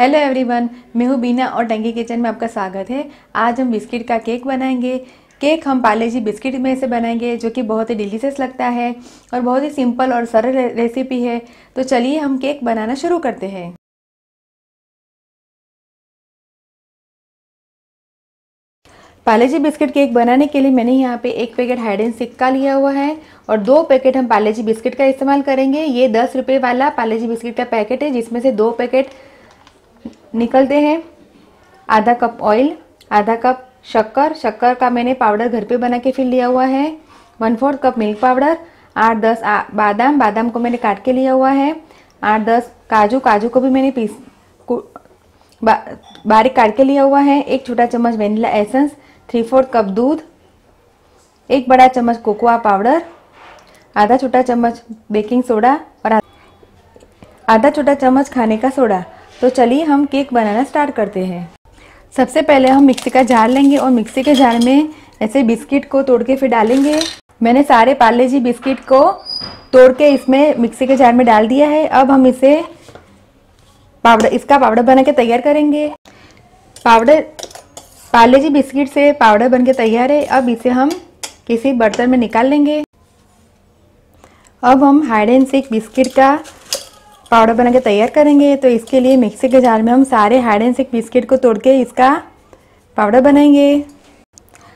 Hello everyone, मैं हूँ बीना और टंकी किचन में आपका स्वागत है। आज हम बिस्किट का केक बनाएंगे। केक हम पार्ले जी बिस्किट में से बनाएंगे, जो कि बहुत ही डिलीशियस लगता है और बहुत ही सिंपल और सरल रेसिपी है। तो चलिए हम केक बनाना शुरू करते हैं। पार्ले जी बिस्किट केक बनाने के लिए मैंने यहाँ पे एक पैकेट हाइड एंड सीक का लिया हुआ है और 2 पैकेट हम पार्ले जी बिस्किट का इस्तेमाल करेंगे। ये 10 रुपये वाला पार्ले जी बिस्किट का पैकेट है, जिसमें से 2 पैकेट निकलते हैं। आधा कप ऑयल, आधा कप शक्कर का मैंने पाउडर घर पे बना के फिर लिया हुआ है। 1/4 कप मिल्क पाउडर, 8-10 बादाम को मैंने काट के लिया हुआ है। 8-10 काजू को भी मैंने बारीक काट के लिया हुआ है। 1 छोटा चम्मच वेनिला एसेंस, 3/4 कप दूध, 1 बड़ा चम्मच कोकोआ पाउडर, आधा छोटा चम्मच बेकिंग सोडा और आधा छोटा चम्मच खाने का सोडा। तो चलिए हम केक बनाना स्टार्ट करते हैं। सबसे पहले हम मिक्सी का जार लेंगे और मिक्सी के जार में ऐसे बिस्किट को तोड़ के फिर डालेंगे। मैंने सारे पार्ले जी बिस्किट को तोड़ के इसमें मिक्सी के जार में डाल दिया है। अब हम इसका पाउडर बना के तैयार करेंगे। पार्ले जी बिस्किट से पाउडर बन के तैयार है। अब इसे हम किसी बर्तन में निकाल लेंगे। अब हम हाइड एंड सीक बिस्किट का पाउडर बना के तैयार करेंगे। तो इसके लिए मिक्सी के जार में हम सारे हाइड एंड सीक बिस्किट को तोड़ के इसका पाउडर बनाएंगे।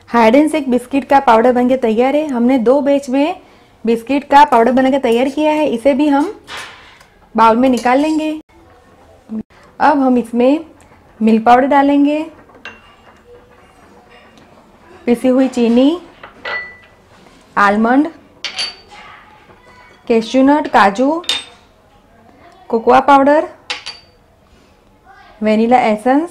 हाइड एंड सीक बिस्किट का पाउडर बन के तैयार है। हमने 2 बैच में बिस्किट का पाउडर बना के तैयार किया है। इसे भी हम बाउल में निकाल लेंगे। अब हम इसमें मिल्क पाउडर डालेंगे, पिसी हुई चीनी, आलमंड, कैश्यू नट, काजू, कोकोआ पाउडर, वेनिला एसेंस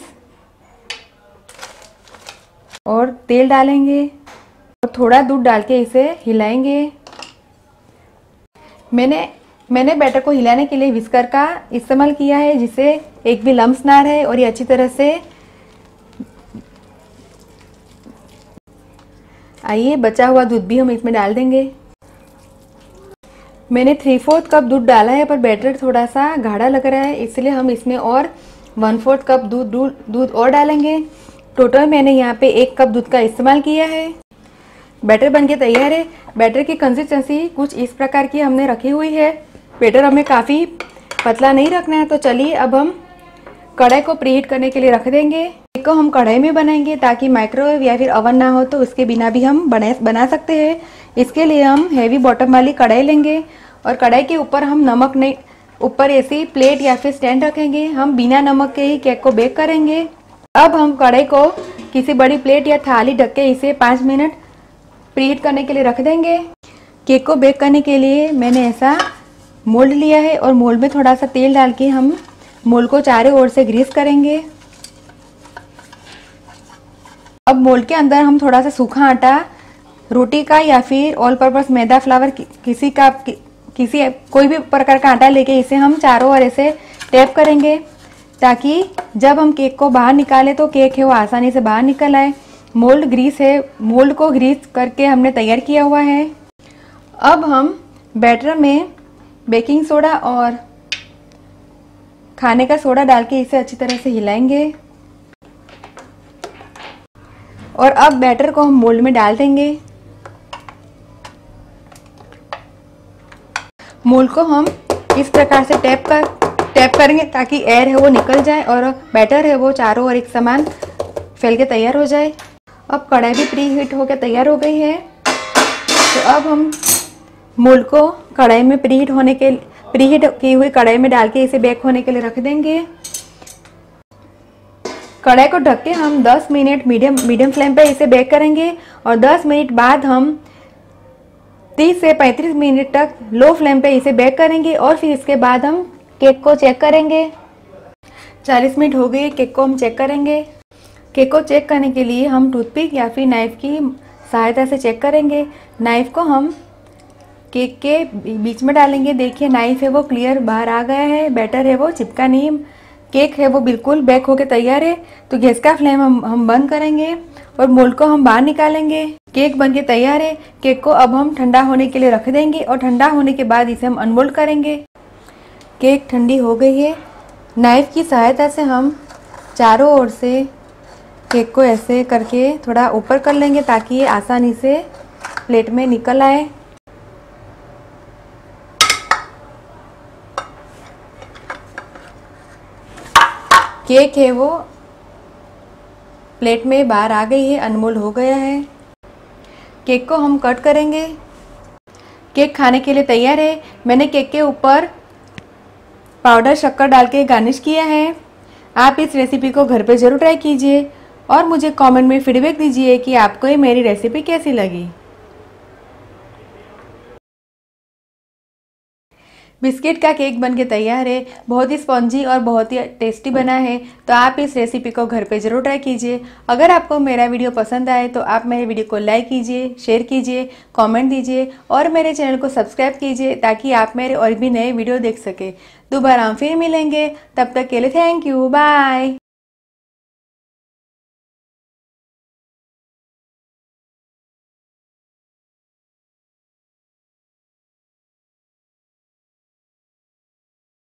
और तेल डालेंगे और थोड़ा दूध डाल के इसे हिलाएंगे। मैंने बैटर को हिलाने के लिए विस्कर का इस्तेमाल किया है, जिससे एक भी लम्स ना रहे और ये अच्छी तरह से। आइए, बचा हुआ दूध भी हम इसमें डाल देंगे। मैंने 3/4 कप दूध डाला है, पर बैटर थोड़ा सा गाढ़ा लग रहा है, इसलिए हम इसमें और 1/4 कप दूध और डालेंगे। टोटल मैंने यहाँ पे 1 कप दूध का इस्तेमाल किया है। बैटर बनके तैयार है। बैटर की कंसिस्टेंसी कुछ इस प्रकार की हमने रखी हुई है। बैटर हमें काफ़ी पतला नहीं रखना है। तो चलिए अब हम कढ़ाई को प्रीहीट करने के लिए रख देंगे। केक को हम कढ़ाई में बनाएंगे, ताकि माइक्रोवेव या फिर ओवन ना हो तो उसके बिना भी हम बना सकते हैं। इसके लिए हम हैवी बॉटम वाली कढ़ाई लेंगे और कढ़ाई के ऊपर हम नमक नहीं, ऊपर ऐसी प्लेट या फिर स्टैंड रखेंगे। हम बिना नमक के ही केक को बेक करेंगे। अब हम कढ़ाई को किसी बड़ी प्लेट या थाली ढक के इसे 5 मिनट प्रीहीट करने के लिए रख देंगे। केक को बेक करने के लिए मैंने ऐसा मोल्ड लिया है और मोल्ड में थोड़ा सा तेल डाल के हम मोल्ड को चारों ओर से ग्रीस करेंगे। अब मोल्ड के अंदर हम थोड़ा सा सूखा आटा, रोटी का या फिर ऑल पर्पस मैदा फ्लावर, कोई भी प्रकार का आटा लेके इसे हम चारों ओर ऐसे टैप करेंगे, ताकि जब हम केक को बाहर निकालें तो केक है वो आसानी से बाहर निकल आए। मोल्ड को ग्रीस करके हमने तैयार किया हुआ है। अब हम बैटर में बेकिंग सोडा और खाने का सोडा डाल के इसे अच्छी तरह से हिलाएंगे और अब बैटर को हम मोल्ड में डाल देंगे। मोल्ड को हम इस प्रकार से टैप करेंगे, ताकि एयर है वो निकल जाए और बैटर है वो चारों ओर एक समान फैल के तैयार हो जाए। अब कढ़ाई भी प्री हीट होकर तैयार हो गई है। तो अब हम मोल्ड को कढ़ाई में प्री हीट की हुई कढ़ाई में डाल के इसे बेक होने के लिए रख देंगे। कढ़ाई को ढक के हम 10 मिनट मीडियम फ्लेम पे इसे बेक करेंगे और 10 मिनट बाद हम 30 से 35 मिनट तक लो फ्लेम पे इसे बेक करेंगे और फिर इसके बाद हम केक को चेक करेंगे। 40 मिनट हो गए, केक को हम चेक करेंगे। केक को चेक करने के लिए हम टूथपिक या फिर नाइफ की सहायता से चेक करेंगे। नाइफ को हम केक के बीच में डालेंगे। देखिए, नाइफ है वो क्लियर बाहर आ गया है, बैटर है वो चिपका नहीं, केक है वो बिल्कुल बेक होके तैयार है। तो गैस का फ्लेम हम बंद करेंगे और मोल्ड को हम बाहर निकालेंगे। केक बनके तैयार है। केक को अब हम ठंडा होने के लिए रख देंगे और ठंडा होने के बाद इसे हम अनमोल्ड करेंगे। केक ठंडी हो गई है। नाइफ की सहायता से हम चारों ओर से केक को ऐसे करके थोड़ा ऊपर कर लेंगे ताकि ये आसानी से प्लेट में निकल आए। केक है वो प्लेट में बाहर आ गई है, अनमोल हो गया है। केक को हम कट करेंगे। केक खाने के लिए तैयार है। मैंने केक के ऊपर पाउडर शक्कर डाल के गार्निश किया है। आप इस रेसिपी को घर पे ज़रूर ट्राई कीजिए और मुझे कमेंट में फीडबैक दीजिए कि आपको ये मेरी रेसिपी कैसी लगी। बिस्किट का केक बनके तैयार है। बहुत ही स्पॉन्जी और बहुत ही टेस्टी बना है। तो आप इस रेसिपी को घर पे ज़रूर ट्राई कीजिए। अगर आपको मेरा वीडियो पसंद आए तो आप मेरे वीडियो को लाइक कीजिए, शेयर कीजिए, कमेंट दीजिए और मेरे चैनल को सब्सक्राइब कीजिए ताकि आप मेरे और भी नए वीडियो देख सके। दोबारा हम फिर मिलेंगे, तब तक के लिए थैंक यू, बाय।